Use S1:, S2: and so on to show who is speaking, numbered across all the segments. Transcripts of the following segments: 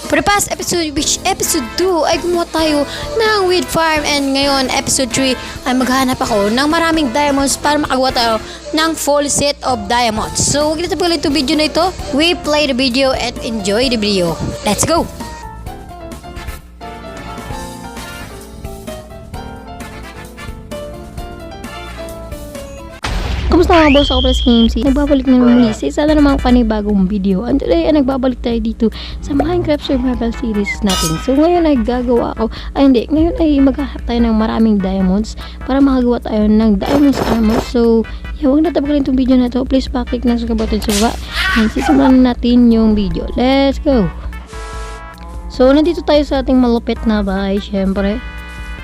S1: For the past episode, which episode 2 ay gumawa tayo ng weed farm, and ngayon episode 3 ay maghanap ako ng maraming diamonds para makagawa tayo ng full set of diamonds. So huwag na tapagalin itong video na ito. We play the video and enjoy the video. Let's go! Kamusta mga boss? Ako pala si KMC. Nagbabalik na naman sa isa na namang panibagong video. And today ay nagbabalik tayo dito sa Minecraft Survival Series natin. So ngayon ay gagawa ako, ngayon ay maghahanap tayo ng maraming diamonds para makagawa tayo ng diamonds armor. So huwag na tapagalin itong video na ito. Please paklik na sa button sa baba. And sisimulan natin yung video. Let's go! So nandito tayo sa ating malupit na bahay, syempre.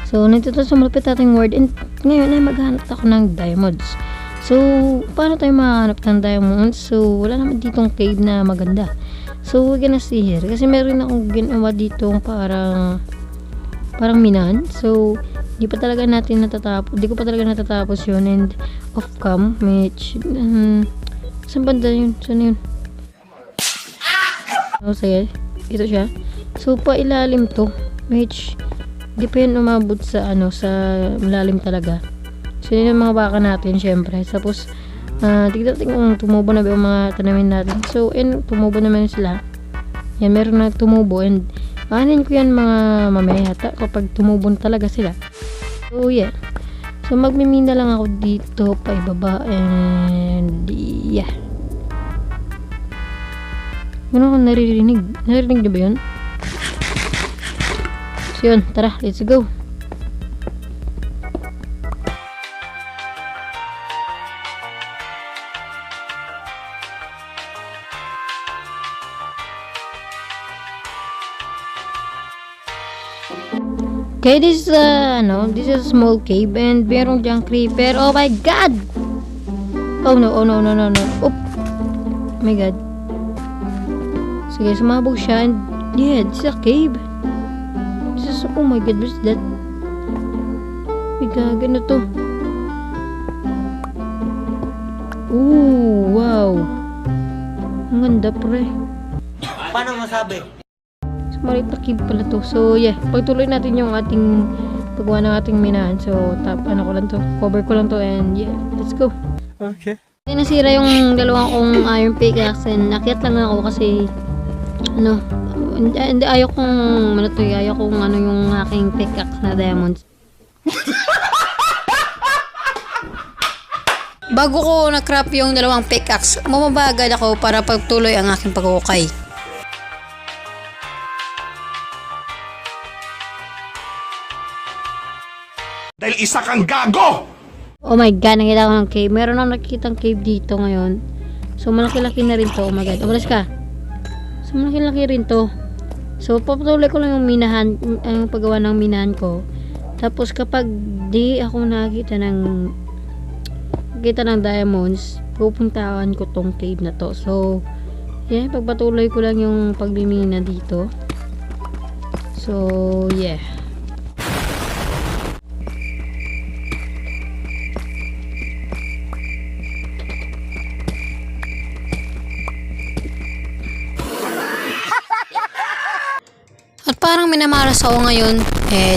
S1: So nandito tayo sa malupit nating world. And ngayon ay maghahanap ako ng diamonds. So, paano tayo makahanap ng diamonds? So, wala naman ditong cave na maganda. So, we're gonna see here. Kasi meron akong ginawa dito parang minahan. So, di ko pa talaga natatapos yun. And off cam, which, saan banda yun? Saan yun? So, sige. Ito siya. So, pailalim to. Which, di pa yun umabot sa, sa malalim talaga. So, yun yung mga baka natin, syempre. Tapos, tignan kung tumubo na ba yung mga tanamin natin. So, tumubo naman sila. Yan, meron na tumubo. And, kanin ko yan mga mamaya kapag tumubo talaga sila. So, yeah. So, magmimina lang ako dito, pa ibaba. And, yeah. Ano akong naririnig? Naririnig niyo ba yun? So, yun. Tara, let's go. Okay, this is a small cave and merong diyang creeper. Oh my god! Oh no. Oh my god. Sige, sumabog siya and yeah, this is a cave. Oh my god, what's that? My god, gano to? Ooh, wow. Ang ganda pre.
S2: Paano masabi?
S1: Maliit na cave pala to. So yeah, pagtuloy natin yung ating paggawa ng ating minahan. So cover ko lang to and yeah, let's go.
S2: Okay.
S1: Kasi nasira yung dalawang kong iron pickaxe and nakyat lang ako kasi hindi ayaw kong yung aking pickaxe na diamonds. Bago ko na-crap yung dalawang pickaxe, mamabagad ako para pagtuloy ang aking pagkukay.
S2: Dahil isa kang gago!
S1: Oh my god, nakita ko ng cave. Meron akong nakikitang cave dito ngayon. So, malaki-laki na rin to. Oh my god, umalas ka. So, malaki-laki rin to. So, papatuloy ko lang yung minahan, ang paggawa ng minahan ko. Tapos, kapag di ako nakita ng diamonds, pupuntahan ko tong cave na to. So, yeah, pagpatuloy ko lang yung pagmimina dito. So, yeah. At parang minamaras ako ngayon,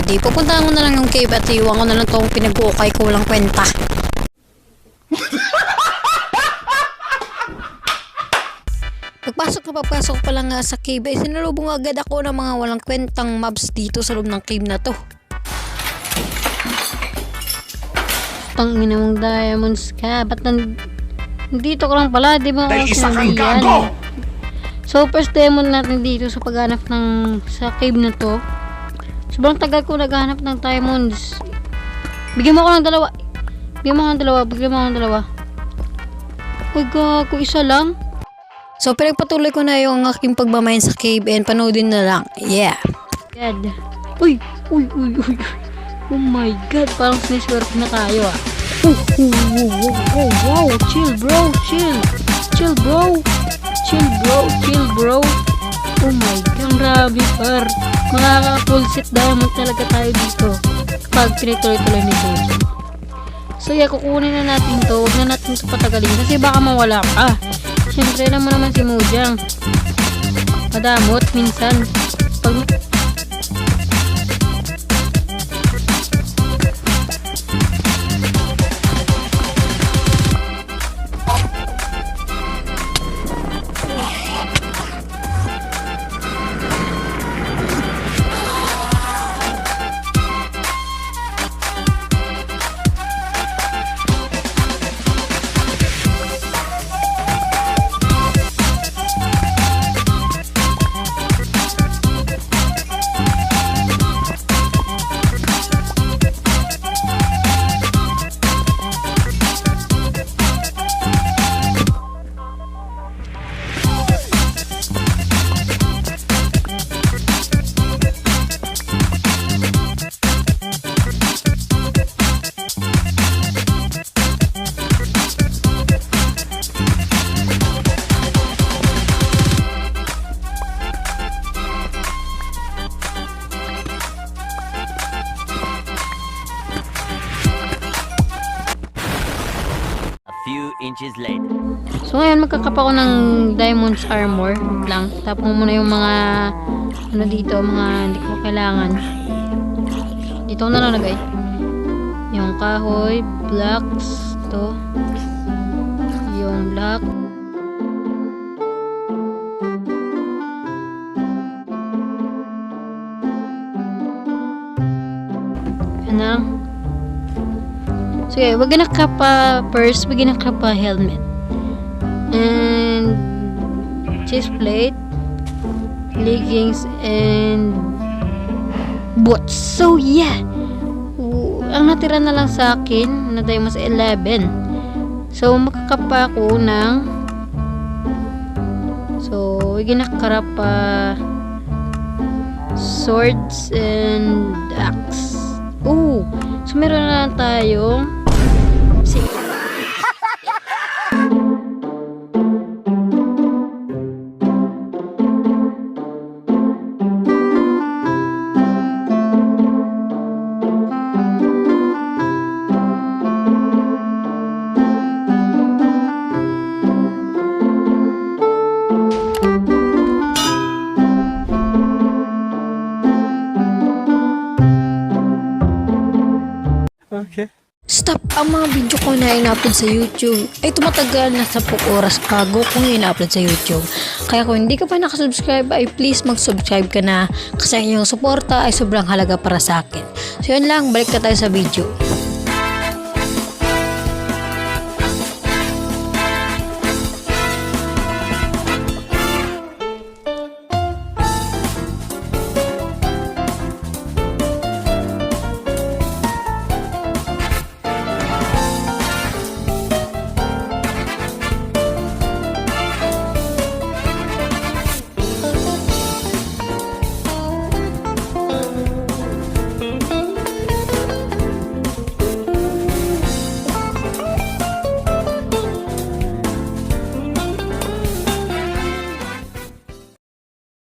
S1: di pupuntahan ko na lang yung cave at iwan ko na lang itong pinag-uukay ko walang kwenta. Pagpasok pa lang sa cave, sinalubong agad ako ng mga walang kwentang mobs dito sa loob ng cave na to. Tangina mong diamonds ka, ba't nandito ka lang pala, di ba?
S2: Dahil isa kang gago!
S1: So, first diamond natin dito sa paghanap sa cave na to. Sobrang tagal ko naghanap ng diamonds. Bigyan mo ako ng dalawa. Uy, gago, isa lang. So, pinagpatuloy ko na yung aking pagmamayan sa cave and panoodin na lang. Yeah. God. Uy. Oh my god, parang siniswerte na tayo ah. Wow. Chill bro. Oh my god, grabe par. Makaka-full set diamond talaga tayo dito kapag pinituloy-tuloy ni Jojo. So yeah, kukunin na natin to. Huwag na natin ito patagalin kasi baka mawala ka. Siyempre, alam mo naman si Mojang. Madamot minsan. Pag
S3: A few inches later.
S1: So ngayon magkakap ako ng diamonds armor lang. Tapos muna yung mga ano dito, mga hindi ko kailangan. Dito ko na lang lagay. Yung kahoy, blocks, to. Yung block. Yan na lang. Sige, we're gonna cap first, we're gonna cap a helmet. And chest plate, leggings, and boots. So yeah, ang natira na lang sa akin na tayo mas 11. So makakapa ako ng we're gonna crap swords and axe. Oh, so meron na lang tayong
S2: Okay.
S1: stop! Ang mga video ko na ina-upload sa YouTube ay tumatagal na 10 oras bago kung ina-upload sa YouTube. Kaya kung hindi ka pa nakasubscribe ay please mag-subscribe ka na kasi ang iyong suporta ay sobrang halaga para sa akin. So yun lang, balik ka tayo sa video.